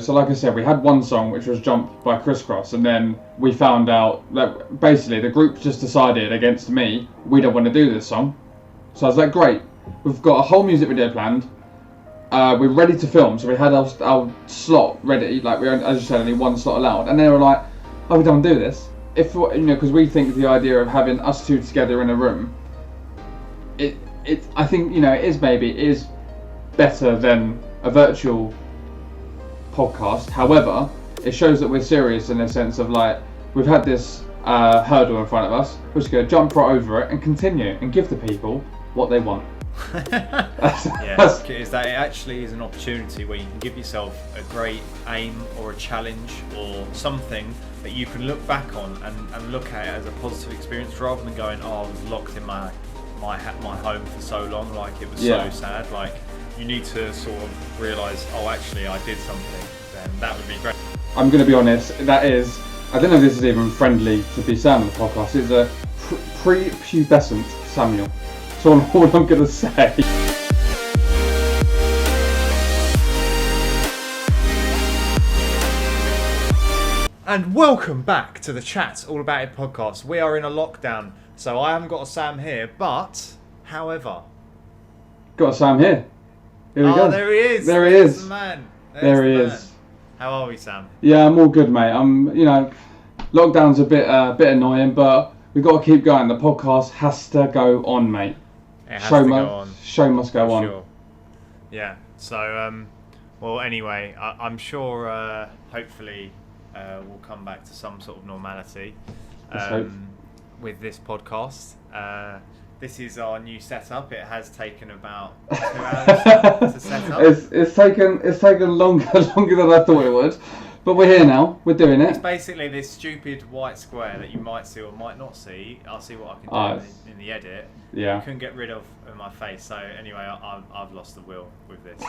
So like I said, we had one song which was Jump by Criss Cross, and then we found out that basically the group just decided against me, we don't want to do this song. So I was like, great, we've got a whole music video planned, we're ready to film, so we had our slot ready, like we, as you said, only one slot allowed, and they were like, oh, we don't do this. If, you know, because we think the idea of having us two together in a room, I think, you know, it is better than a virtual podcast. However, it shows that we're serious in the sense of, like, we've had this hurdle in front of us, we're just going to jump right over it and continue and give the people what they want. Is that it actually is an opportunity where you can give yourself a great aim or a challenge or something that you can look back on and look at it as a positive experience, rather than going, oh, I was locked in my home for so long, like it was so sad. Like, you need to sort of realise, oh, actually I did something, then that would be great. I'm going to be honest, that is, I don't know if this is even friendly to be Sam on the podcast, it's a pre-pubescent Samuel. That's all I'm going to say. And welcome back to the Chat All About It podcast. We are in a lockdown, so I haven't got a Sam here, but, however... Got a Sam here. Here we go. There he is. There he is. There's the man. There he is. How are we, Sam? Yeah, I'm all good, mate. You know, lockdown's a bit annoying, but we've got to keep going. The podcast has to go on, mate. It has to go on. Show must go on. Sure. Yeah. So, well, anyway, I'm sure, hopefully, we'll come back to some sort of normality with this podcast. This is our new setup. It has taken about 2 hours to set up. It's taken longer than I thought it would, but we're here now. We're doing it. It's basically this stupid white square that you might see or might not see. I'll see what I can do in the edit. Yeah. You couldn't get rid of my face. So anyway, I've lost the will with this.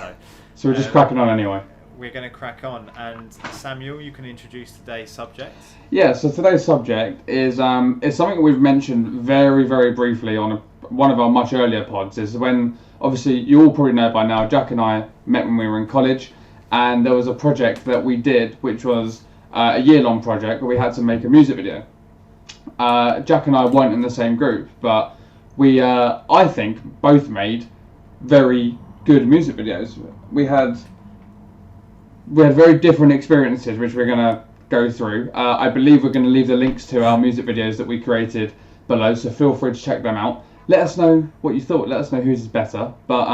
So we're just cracking on anyway. We're going to crack on, and Samuel, you can introduce today's subject. Yeah, so today's subject is something we've mentioned very, very briefly on one of our much earlier pods. Is when, obviously, you all probably know by now, Jack and I met when we were in college, and there was a project that we did, which was a year-long project where we had to make a music video. Jack and I weren't in the same group, but we, I think, both made very good music videos. We had very different experiences, which we're going to go through. I believe we're going to leave the links to our music videos that we created below, so feel free to check them out. Let us know what you thought. Let us know whose is better, but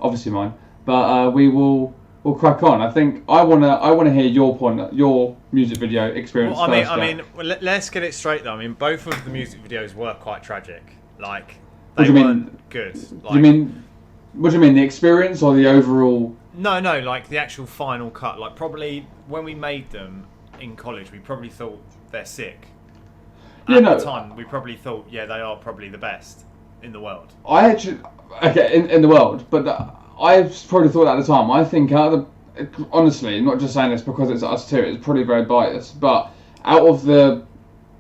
obviously mine. But we'll crack on. I think I wanna hear your music video experience first. I mean, let's get it straight though. I mean, both of the music videos were quite tragic. Like, they weren't good. Like, what do you mean? The experience or the overall? No, like the actual final cut. Like, probably when we made them in college, we probably thought they're sick. At the time, we probably thought, they are probably the best in the world. I actually, in the world, but I probably thought at the time. I think honestly, not just saying this because it's us two, it's probably very biased, but out of the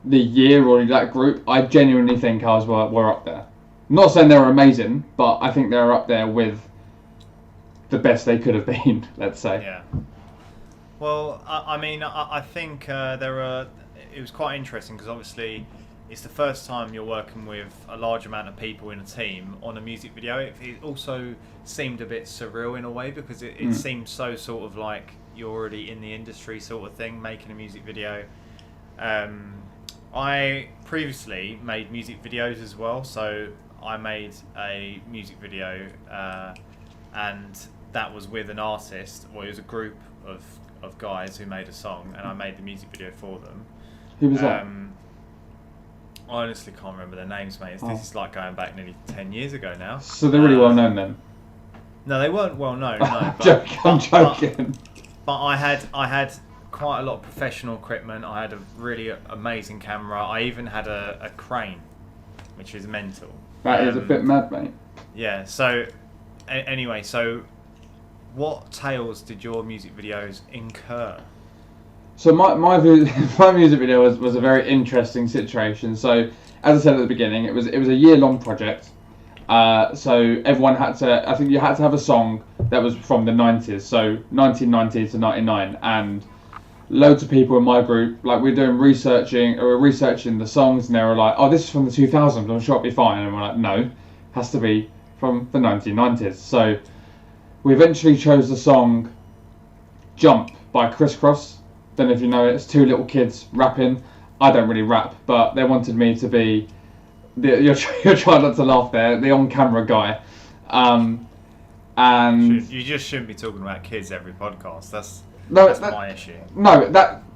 year or that group, I genuinely think ours were up there. I'm not saying they were amazing, but I think they're up there with the best they could have been, let's say. Yeah. Well, I mean, I think it was quite interesting because obviously it's the first time you're working with a large amount of people in a team on a music video. It also seemed a bit surreal in a way because it seemed so sort of like you're already in the industry sort of thing, making a music video. I previously made music videos as well, so I made a music video and that was with an artist, well, it was a group of guys who made a song, and I made the music video for them. Who was that? I honestly can't remember their names, mate. This is like going back nearly 10 years ago now. So they're really well known then? No, they weren't well known. No, I'm joking. But I had quite a lot of professional equipment. I had a really amazing camera. I even had a crane, which is mental. That is a bit mad, mate. Yeah. So anyway, what tales did your music videos incur? So my music video was a very interesting situation. So as I said at the beginning, it was a year-long project. So everyone had to, I think you had to have a song that was from the 90s, so 1990 to 99, and loads of people in my group, like we're researching the songs, and they were like, oh, this is from the 2000s, I'm sure it'll be fine. And we're like, no, it has to be from the 1990s. So we eventually chose the song Jump by Criss Cross. Don't know if you know it, it's two little kids rapping. I don't really rap, but they wanted me to be, you're trying not to laugh there, the on-camera guy. And you just shouldn't be talking about kids every podcast. That's my issue. No,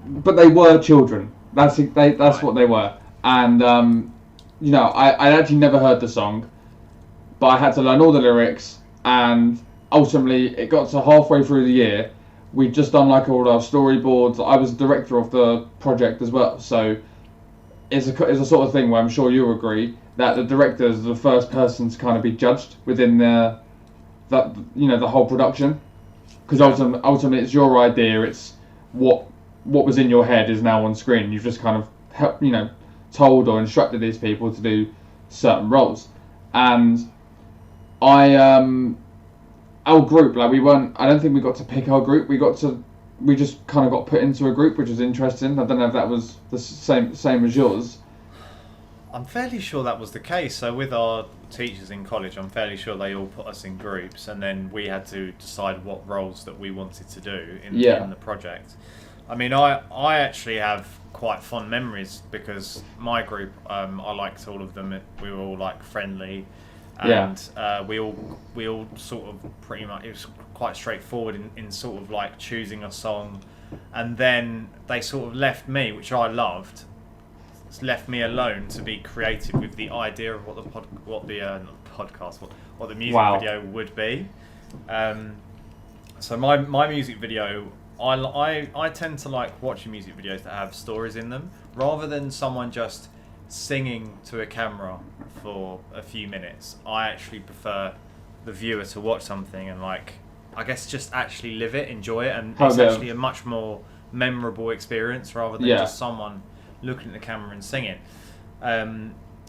but they were children. That's right. What they were. And you know, I actually never heard the song, but I had to learn all the lyrics. And ultimately, it got to halfway through the year. We'd just done like all our storyboards. I was director of the project as well, so it's a sort of thing where I'm sure you'll agree that the director is the first person to kind of be judged within the whole production. Because ultimately it's your idea, it's what was in your head is now on screen. You've just kind of told or instructed these people to do certain roles. And our group, like I don't think we got to pick our group. We just kind of got put into a group, which was interesting. I don't know if that was the same as yours. I'm fairly sure that was the case. So with our teachers in college, I'm fairly sure they all put us in groups, and then we had to decide what roles that we wanted to do in the project. I mean, I actually have quite fond memories because my group, I liked all of them. We were all like friendly, and we all sort of pretty much, it was quite straightforward in sort of like choosing a song, and then they sort of left me, which I loved. Left me alone to be creative with the idea of what the music video would be. So my music video, I tend to like watching music videos that have stories in them rather than someone just singing to a camera for a few minutes. I actually prefer the viewer to watch something and like, I guess, just actually live it, enjoy it, and it's actually a much more memorable experience rather than just someone looking at the camera and singing.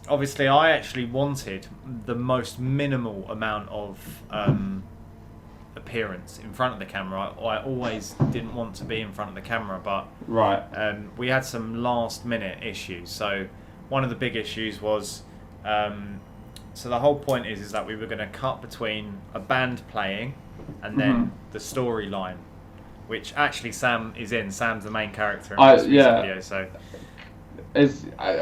Obviously, I actually wanted the most minimal amount of appearance in front of the camera. I always didn't want to be in front of the camera, but we had some last-minute issues. So one of the big issues was, so the whole point is that we were going to cut between a band playing and then the storyline, which actually Sam is in. Sam's the main character in this music video. So.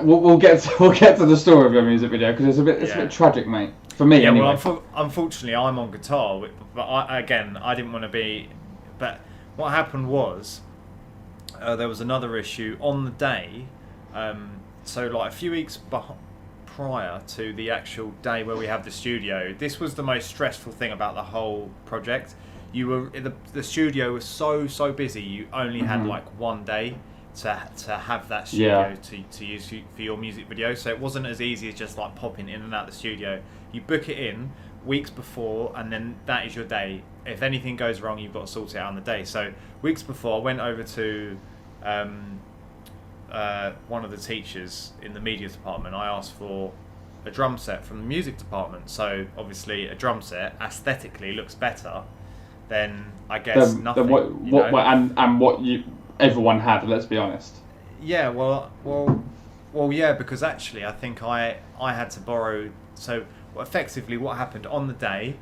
We'll get to the story of your music video because it's a bit tragic, mate. For me, anyway. Well, unfortunately, I'm on guitar, but I didn't want to be. But what happened was there was another issue on the day. So like a few weeks prior to the actual day where we have the studio, this was the most stressful thing about the whole project. The studio was so busy. You only had like one day to have that studio to use for your music video, so it wasn't as easy as just like popping in and out the studio. You book it in weeks before, and then that is your day. If anything goes wrong, you've got to sort it out on the day. So weeks before, I went over to one of the teachers in the media department. I asked for a drum set from the music department. So obviously a drum set aesthetically looks better than, I guess, nothing. Everyone had, let's be honest. Yeah, well, yeah, because actually I think I had to borrow. So effectively what happened on the day,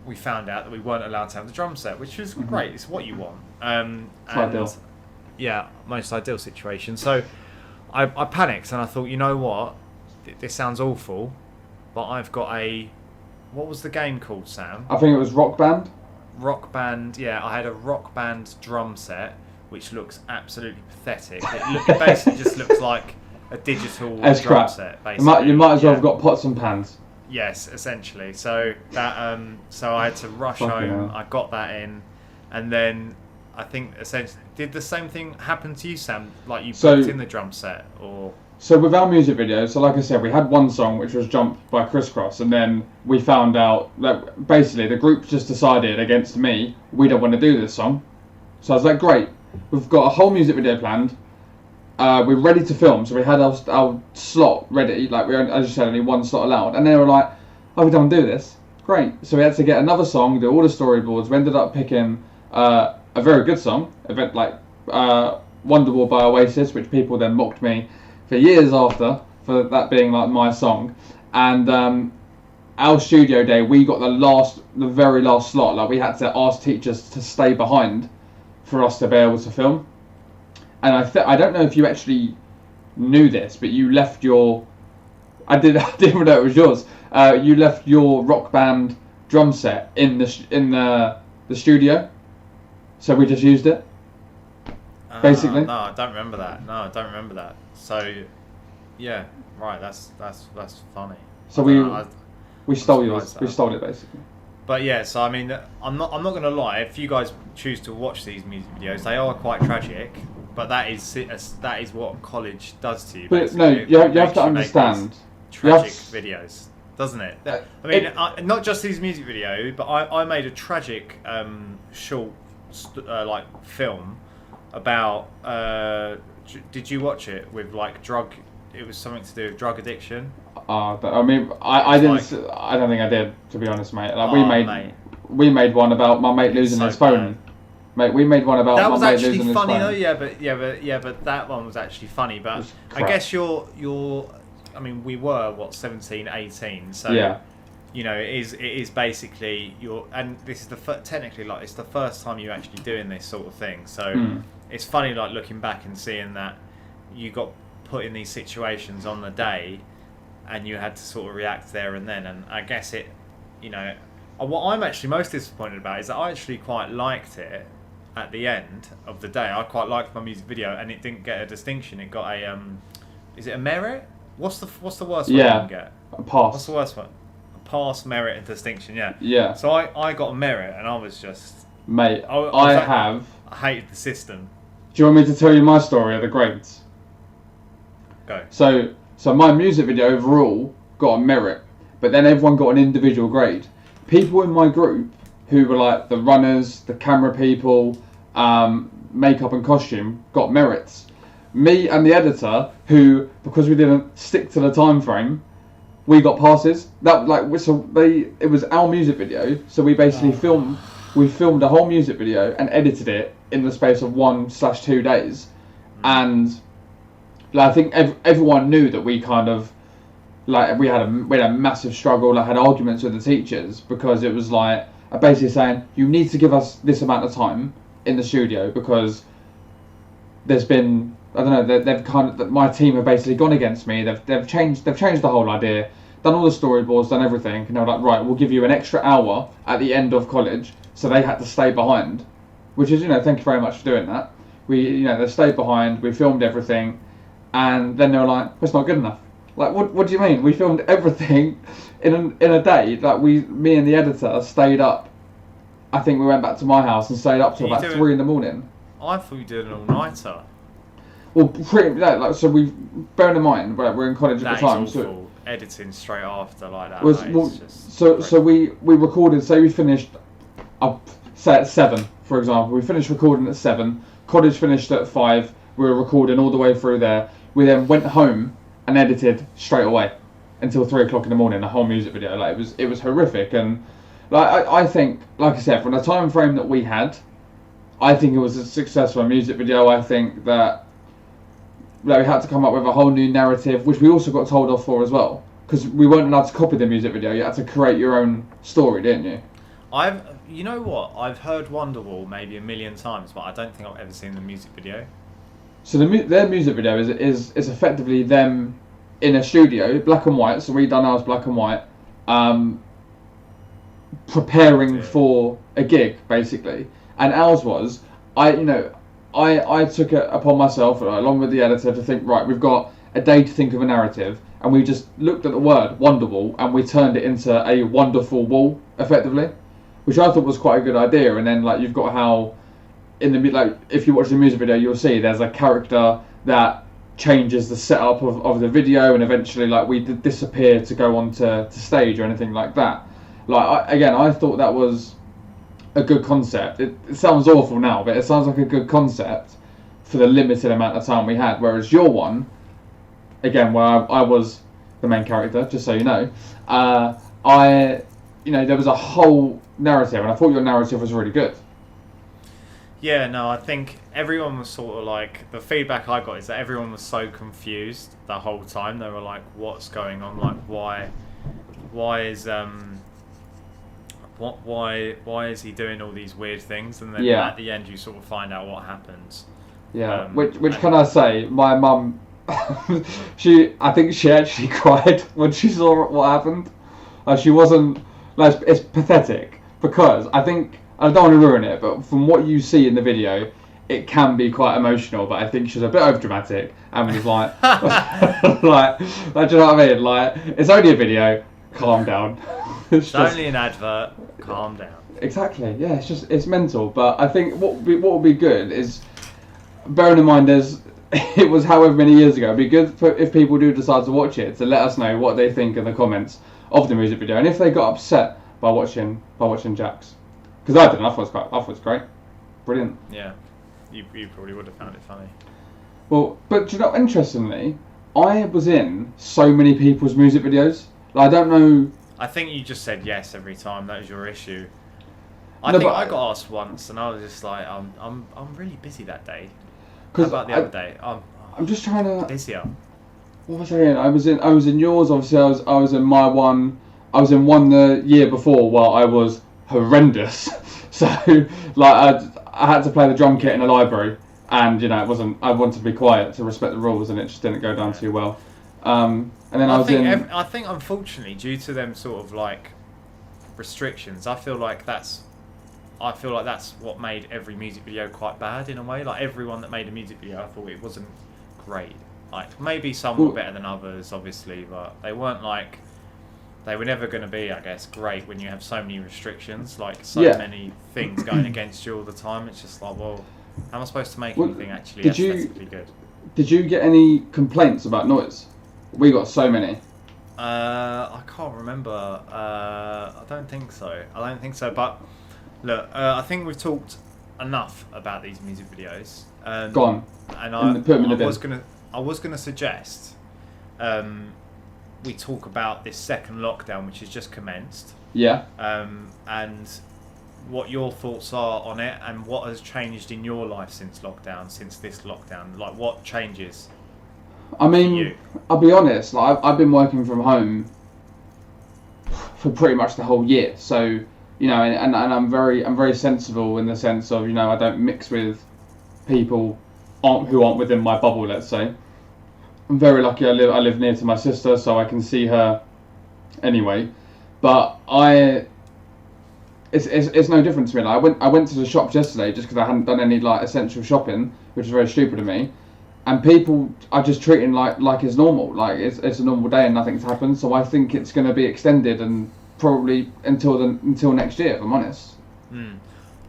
we found out that we weren't allowed to have the drum set, which was great. It's what you want. Ideal. Yeah, most ideal situation. So I panicked and I thought, you know what, this sounds awful, but I've got what was the game called, Sam? I think it was Rock Band. Rock Band, yeah, I had a Rock Band drum set, which looks absolutely pathetic. It basically just looks like a digital drum set. Basically, you might as well have got pots and pans. Yes, essentially. So that, so I had to rush home. I got that in, and then I think essentially, did the same thing happen to you, Sam? Like you booked in the drum set, or? So with our music video, so like I said, we had one song which was Jump by Criss Cross, and then we found out that basically the group just decided against me, we don't want to do this song. So I was like, great, we've got a whole music video planned, we're ready to film, so we had our slot ready, like we, as you said, only one slot allowed, and they were like, oh, we don't do this. Great. So we had to get another song, do all the storyboards. We ended up picking a very good song, Wonderwall by Oasis, which people then mocked me for years after for that being like my song. And our studio day, we got the very last slot. Like we had to ask teachers to stay behind for us to be able to film. And I don't know if you actually knew this, but you left your I didn't know it was yours. You left your Rock Band drum set in the studio, so we just used it. Basically. No, I don't remember that. So, yeah, right. That's funny. So we stole yours. We stole it basically. But yeah, so I mean, I'm not gonna lie. If you guys choose to watch these music videos, they are quite tragic. But that is what college does to you. But basically. no, you have to understand. Tragic videos, doesn't it? I mean, not just these music videos, but I made a tragic short like film about. Did you watch it with like drug? It was something to do with drug addiction. I mean, I didn't. I don't think I did, to be honest, mate. Like we made one about my mate losing his phone. Mate, we made one about my mate losing his phone. That was actually funny though. But that one was actually funny. But I guess you're. I mean, we were 17, 18. So yeah. You know, it is basically and this is technically like it's the first time you're actually doing this sort of thing. So it's funny like looking back and seeing that you got put in these situations on the day, and you had to sort of react there and then. And I guess it, you know, what I'm actually most disappointed about is that I actually quite liked it at the end of the day. I quite liked my music video, and it didn't get a distinction. It got a is it a merit? What's the worst one you can get? A pass. What's the worst one? A pass, merit, and distinction. Yeah. Yeah. So I got a merit, and I was just. Mate, I hated the system. Do you want me to tell you my story of the grades? Go. So my music video overall got a merit, but then everyone got an individual grade. People in my group who were like the runners, the camera people, makeup and costume got merits. Me and the editor, who, because we didn't stick to the time frame, we got passes. It was our music video, so we basically filmed a whole music video and edited it in the space of 1/2 days, and like, I think everyone knew that we kind of like we had a massive struggle. I had arguments with the teachers because it was like basically saying you need to give us this amount of time in the studio because there's been. I don't know. They've kind of my team have basically gone against me. They've changed the whole idea, done all the storyboards, done everything, and they're like, right, we'll give you an extra hour at the end of college. So they had to stay behind, which is thank you very much for doing that. They stayed behind. We filmed everything, and then they were like, it's not good enough. Like, what do you mean? We filmed everything in a day. Like me and the editor stayed up. I think we went back to my house and stayed up till about 3 a.m. I thought you did an all-nighter. Well, pretty so we bearing in mind we're in college at the time. That is awful. Editing straight after like that. So we recorded. Say we finished. Say at 7, for example. We finished recording at 7. College finished at 5. We were recording all the way through there. We then went home and edited straight away until 3 o'clock in the morning. The whole music video. Like it was horrific. And like I think, like I said, from the time frame that we had, I think it was a successful music video. I think that. Like we had to come up with a whole new narrative, which we also got told off for as well, because we weren't allowed to copy the music video. You had to create your own story, didn't you? You know what? I've heard Wonderwall maybe a million times, but I don't think I've ever seen the music video. So their music video is effectively them in a studio, black and white. So we done ours black and white, preparing for a gig basically, and ours was I took it upon myself, along with the editor, to think, right, we've got a day to think of a narrative, and we just looked at the word Wonderwall and we turned it into a wonderful wall, effectively, which I thought was quite a good idea. And then you've got how if you watch the music video, you'll see there's a character that changes the setup of the video, and eventually we disappear to go onto stage or anything like that. I thought that was a good concept. It sounds awful now, but it sounds like a good concept for the limited amount of time we had. Whereas your one, again, where I was the main character, just so you know, I there was a whole narrative, and I thought your narrative was really good. Yeah, no, I think everyone was sort of like, the feedback I got is that everyone was so confused the whole time. They were like, what's going on? Like, why is why is he doing all these weird things? And then at the end you sort of find out what happens. Yeah, which can I say, my mum, I think she actually cried when she saw what happened. She wasn't, like, it's pathetic, because I think, I don't want to ruin it, but from what you see in the video, it can be quite emotional, but I think she was a bit overdramatic and was like, like, do you know what I mean? Like, it's only a video, calm down. It's only an advert, calm down. Exactly, yeah, it's mental, but I think what would be good is, bearing in mind it was however many years ago, it'd be good if people do decide to watch it, to let us know what they think in the comments of the music video, and if they got upset by watching Jack's. Because I didn't. I thought it was great. Brilliant. Yeah. You probably would have found it funny. Well, but do you know, interestingly, I was in so many people's music videos. Like, I don't know. I think you just said yes every time. That was your issue. I think I got asked once, and I was just like, I'm really busy that day. How about the other day? I'm just trying to. Busier. What was I in? I was in yours. Obviously, I was in my one. I was in one the year before while I was horrendous. So, like, I had to play the drum kit in a library, and I wanted to be quiet to respect the rules, and it just didn't go down too well. And then I think unfortunately, due to them sort of like restrictions, I feel like that's what made every music video quite bad in a way. Like, everyone that made a music video, I thought it wasn't great. Like, maybe some were better than others, obviously, but they weren't like. They were never going to be, I guess, great when you have so many restrictions, like many things going against you all the time. It's just like, well, how am I supposed to make anything actually aesthetically good? Did you get any complaints about noise? We got so many. I can't remember. I don't think so. But look, I think we've talked enough about these music videos. Go on. And I was gonna suggest. We talk about this second lockdown, which has just commenced. Yeah. And what your thoughts are on it, and what has changed in your life since this lockdown. Like, what changes? I mean, I'll be honest. Like, I've been working from home for pretty much the whole year. So, and I'm very sensible in the sense of, I don't mix with people who aren't within my bubble, let's say. I'm very lucky. I live near to my sister, so I can see her anyway. But it's no different to me. Like, I went to the shops yesterday just because I hadn't done any like essential shopping, which is very stupid of me. And people are just treating like it's normal, like it's a normal day and nothing's happened. So I think it's going to be extended and probably until next year, if I'm honest.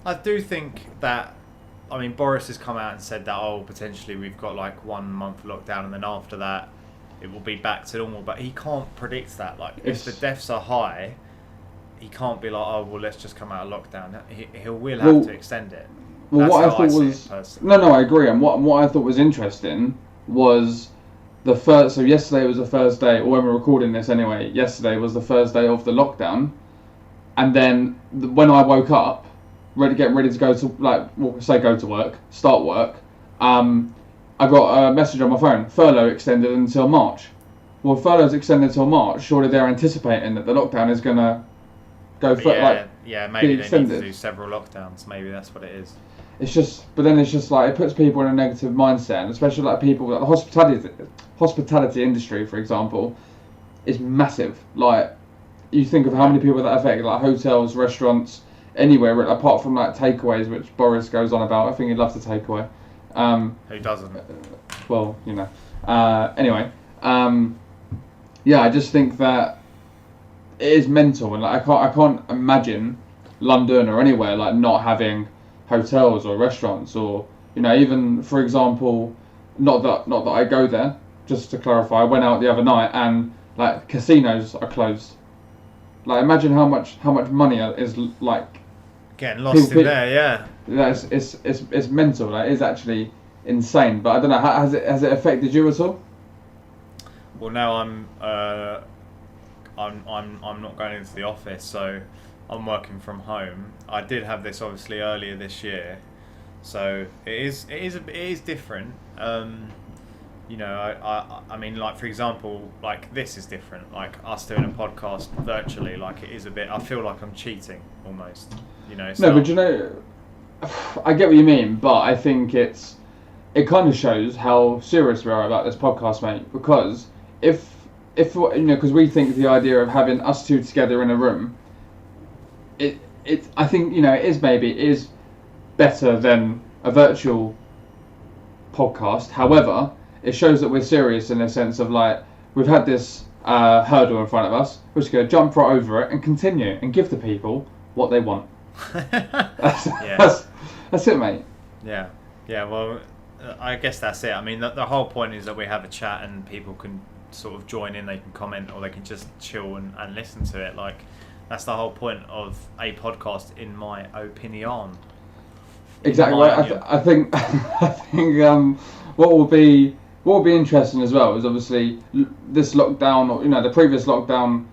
I do think that. I mean, Boris has come out and said that, potentially we've got like 1 month lockdown, and then after that it will be back to normal. But he can't predict that. Like, if the deaths are high, he can't be like, let's just come out of lockdown. He'll have to extend it. Well, what I thought was no, I agree. And what I thought was interesting was the first. So yesterday was the first day, or when we're recording this anyway. Yesterday was the first day of the lockdown, and then when I woke up. Getting ready to go to work, start work. I got a message on my phone. Furlough extended until March. Well, furlough's extended until March. Surely they're anticipating that the lockdown is gonna go maybe they need to do several lockdowns. Maybe that's what it is. It's just like it puts people in a negative mindset, and especially like people like the hospitality industry, for example, is massive. Like, you think of how many people that affect, like hotels, restaurants. Anywhere apart from like takeaways, which Boris goes on about. I think he loves the takeaway. Who doesn't? Well, anyway, I just think that it is mental, and like I can't imagine London or anywhere like not having hotels or restaurants, or even, for example, not that I go there. Just to clarify, I went out the other night and like casinos are closed. Like, imagine how much money is like. Getting lost in there, yeah. It's mental. Like, it's actually insane. But I don't know. Has it affected you at all? Well, now I'm I'm not going into the office, so I'm working from home. I did have this obviously earlier this year, so it is different. I mean, like, for example, like, this is different. Like, us doing a podcast virtually, like, it is a bit. I feel like I'm cheating almost. But I get what you mean, but I think it kind of shows how serious we are about this podcast, mate. Because if because we think the idea of having us two together in a room, I think it is better than a virtual podcast. However, it shows that we're serious in the sense of, like, we've had this hurdle in front of us. We're just going to jump right over it and continue and give the people what they want. That's it, mate. Yeah. Well, I guess that's it. I mean, the whole point is that we have a chat and people can sort of join in. They can comment or they can just chill and listen to it. Like, that's the whole point of a podcast, in my opinion. Exactly. I think what will be interesting as well is obviously this lockdown, or the previous lockdown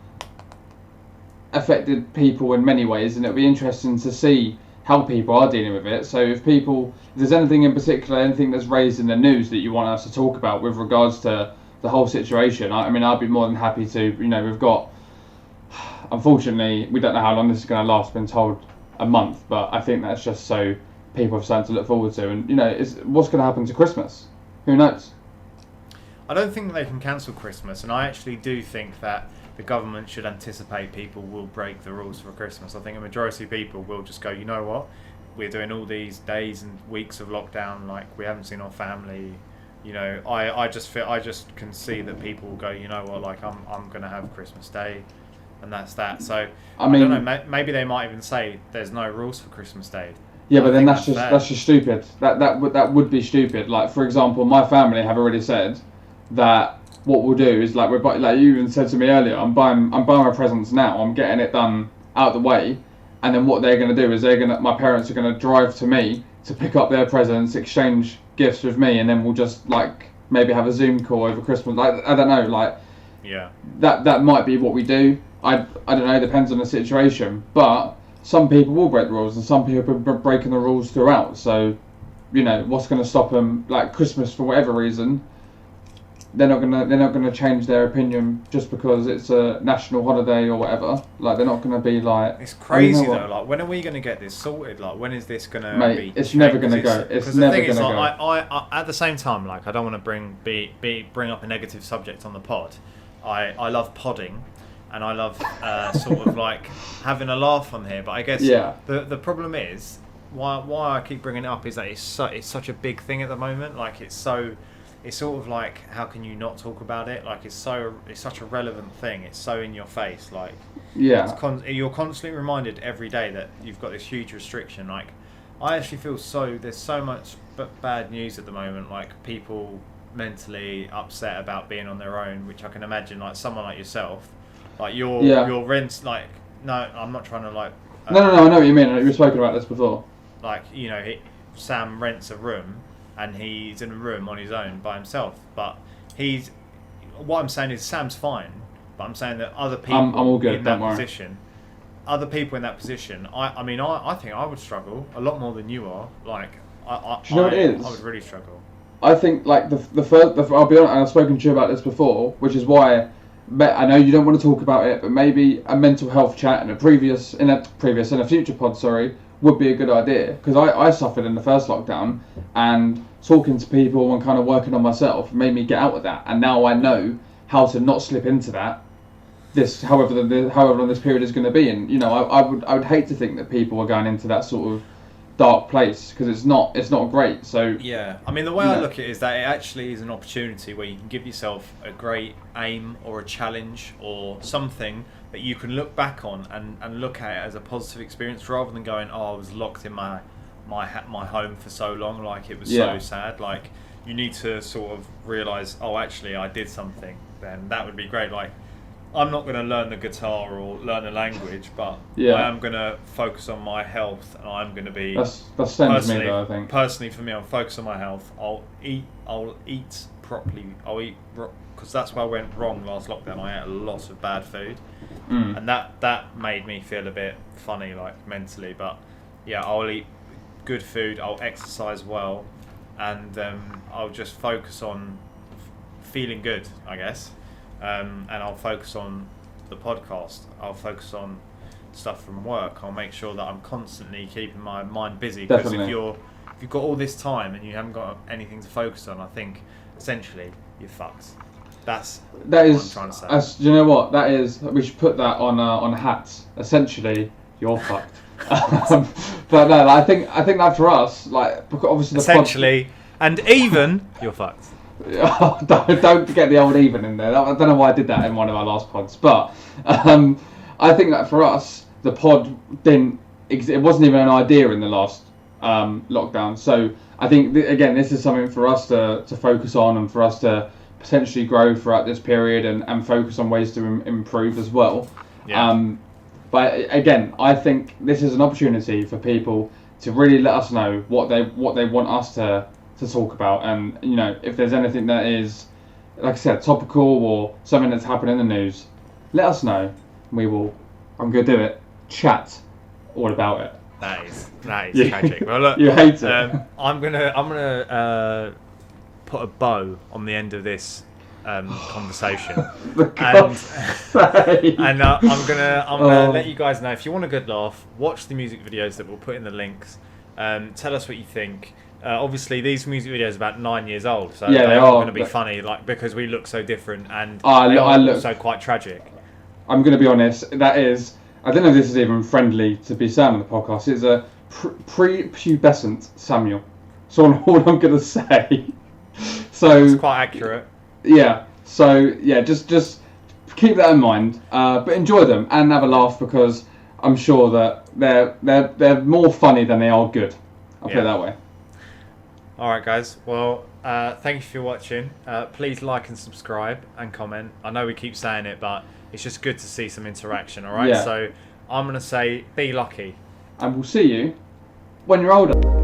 affected people in many ways, and it'll be interesting to see how people are dealing with it. So if there's anything in particular, anything that's raised in the news that you want us to talk about with regards to the whole situation, I'd be more than happy to. We've got, unfortunately, we don't know how long this is going to last. Been told a month, but I think that's just so people have something to look forward to. And what's going to happen to Christmas? Who knows? I don't think they can cancel Christmas, and I actually do think that the government should anticipate people will break the rules for Christmas. I think a majority of people will just go, you know what, we're doing all these days and weeks of lockdown, like, we haven't seen our family. I just can see that people will go, you know what, like, I'm going to have Christmas Day, and that's that. So I don't know, maybe they might even say there's no rules for Christmas Day. Yeah, but then that's just stupid. That would be stupid. Like, for example, my family have already said that what we'll do is, like, like you even said to me earlier, I'm buying my presents now. I'm getting it done out of the way, and then what they're going to do is my parents are going to drive to me to pick up their presents, exchange gifts with me, and then we'll just, like, maybe have a Zoom call over Christmas. Like, I don't know, like, yeah, that might be what we do. I don't know. It depends on the situation, but some people will break the rules, and some people are breaking the rules throughout. So, what's going to stop them? Like, Christmas, for whatever reason, they're not gonna change their opinion just because it's a national holiday or whatever. Like, they're not gonna be like. It's crazy though. Like, when are we gonna get this sorted? Like, when is this gonna be? It's never gonna go. It's never gonna go. I at the same time, like, I don't want to bring up a negative subject on the pod. I love podding, and I love sort of like having a laugh on here. But I guess the problem is why I keep bringing it up is that it's such a big thing at the moment. Like, it's sort of like, how can you not talk about it? Like, it's such a relevant thing. It's so in your face. Like, yeah, you're constantly reminded every day that you've got this huge restriction. Like, I actually feel there's so much bad news at the moment. Like, people mentally upset about being on their own, which I can imagine, like, someone like yourself, like your rent's, like, no, I'm not trying to, like. No, I know what you mean. We've spoken about this before. Like, Sam rents a room. And he's in a room on his own by himself. But what I'm saying is, Sam's fine. But I'm saying that other people I'm all good, in that position, I think I would struggle a lot more than you are. Like, do you know what it is? I would really struggle. I think, like, the first, I'll be honest, and I've spoken to you about this before, which is why I know you don't want to talk about it, but maybe a mental health chat in a future pod, would be a good idea, because I suffered in the first lockdown, and talking to people and kind of working on myself made me get out of that, and now I know how to not slip into that. However long this period is going to be, and I would hate to think that people are going into that sort of dark place, because it's not great. So yeah, I mean, the way I look at it is that it actually is an opportunity where you can give yourself a great aim or a challenge or something that you can look back on and look at it as a positive experience, rather than going, oh, I was locked in my home for so long, like, it was so sad. Like, you need to sort of realise, oh, actually I did something. Then that would be great. Like, I'm not going to learn the guitar or learn a language, but I am going to focus on my health, and I'm going to be. That's same to me though, I think. Personally, for me, I'll focus on my health. I'll eat properly. I'll eat because that's where I went wrong last lockdown. I ate a lot of bad food, Mm. and that made me feel a bit funny, like mentally. But yeah, I'll eat good food. I'll exercise well, and I'll just focus on feeling good, I guess. And I'll focus on the podcast. I'll focus on stuff from work. I'll make sure that I'm constantly keeping my mind busy, because if Definitely. you've got all this time and you haven't got anything to focus on, I think essentially you're fucked. That's That what is, I'm trying to say. do you know what? That is, we should put that on hats. Essentially, you're fucked. But no, I think that for us, like, because obviously the Essentially, and even you're fucked. don't get the old even in there. I don't know why I did that in one of our last pods, but I think that for us, the pod didn't. It wasn't even an idea in the last lockdown. So I think again, this is something for us to focus on, and for us to potentially grow throughout this period, and focus on ways to improve as well. Yeah. But again, I think this is an opportunity for people to really let us know what they want us to talk about, and you know, if there's anything that is, like I said, topical or something that's happened in the news, let us know. We will. I'm gonna do it. Chat all about it. That is Yeah. tragic. Well, look, You hate it. I'm gonna put a bow on the end of this conversation, For God's sake. and I'm gonna Oh. let you guys know, if you want a good laugh, watch the music videos that we'll put in the links. Tell us what you think. Obviously, these music videos are about 9 years old, so Yeah, they they are are, going to be but- funny, like, because we look so different, and I they are look- also quite tragic. I'm going to be honest, that is, I don't know if this is even friendly to be saying on the podcast, it's a pre-pubescent Samuel. That's all I'm going to say. So, It's quite accurate. yeah, just keep that in mind, but enjoy them and have a laugh, because I'm sure that they're more funny than they are good. I'll put it that way. Alright guys, well, thank you for watching. Please like and subscribe and comment. I know we keep saying it, but it's just good to see some interaction, alright? Yeah. So I'm going to say, be lucky. And we'll see you when you're older.